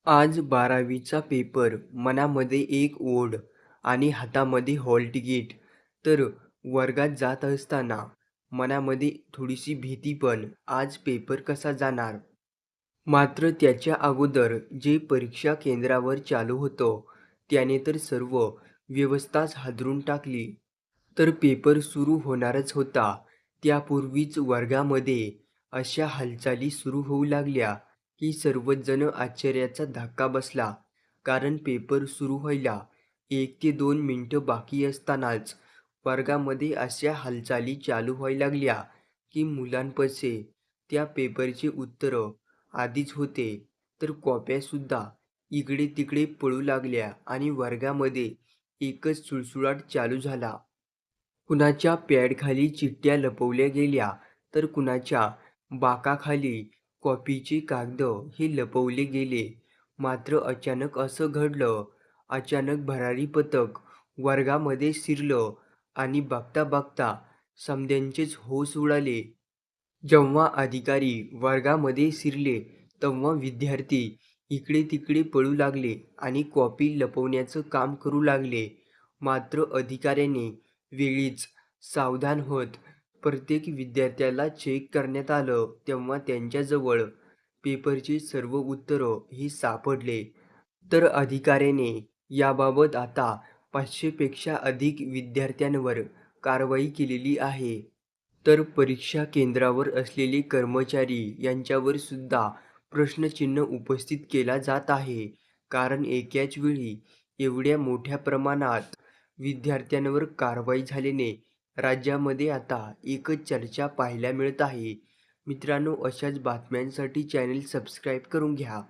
आज 12वीचा पेपर. मनामध्ये एक ओढ आणि हातामध्ये हॉल तिकीट. तर वर्गात जात असताना मनामध्ये थोडीशी भीती पण, आज पेपर कसा जाणार? मात्र त्याच्या अगोदर जे परीक्षा केंद्रावर चालू होतं, त्याने तर सर्व व्यवस्थाच हादरून टाकली. तर पेपर सुरू होणारच होता, त्यापूर्वीच वर्गामध्ये अशा हालचाली सुरू होऊ लागल्या, की सर्वच जण आश्चर्याचा धक्का बसला. कारण पेपर सुरू व्हायला 1 ते 2 मिनिटं बाकी असतानाच वर्गामध्ये अशा हालचाली चालू व्हायला लागल्या, की मुलांपाशी त्या पेपरची उत्तरं आधीच होते, तर कॉप्यासुद्धा इकडे-तिकडे पळू लागल्या आणि वर्गामध्ये एकच सुळसुळाट चालू झाला. कुणाच्या पॅडखाली चिठ्ठ्या लपवल्या गेल्या, तर कुणाच्या बाकाखाली कॉपीचे कागद हे लपवले गेले. मात्र अचानक असं घडलं. अचानक भरारी पथक वर्गामध्ये शिरलं आणि बघता-बघता समद्यांचेच होश उडाले. जेव्हा अधिकारी वर्गामध्ये शिरले, तेव्हा विद्यार्थी इकडे-तिकडे पळू लागले आणि कॉपी लपवण्याचं काम करू लागले. मात्र अधिकाऱ्याने वेळीच सावधान होत प्रत्येक विद्यार्थ्याला चेक करण्यात आलं, तेव्हा त्यांच्याजवळ पेपरची सर्व उत्तरं ही सापडले. तर अधिकाऱ्याने याबाबत आता 500 पेक्षा अधिक विद्यार्थ्यांवर कारवाई केलेली आहे. तर परीक्षा केंद्रावर असलेले कर्मचारी यांच्यावर सुद्धा प्रश्नचिन्ह उपस्थित केला जात आहे. कारण एकाच वेळी एवढ्या मोठ्या प्रमाणात विद्यार्थ्यांवर कारवाई झाल्याने राज्यामध्ये आता एकच चर्चा पाहायला मिळत आहे. मित्रांनो, अशाच बातम्यांसाठी चॅनेल सबस्क्राईब करून घ्या.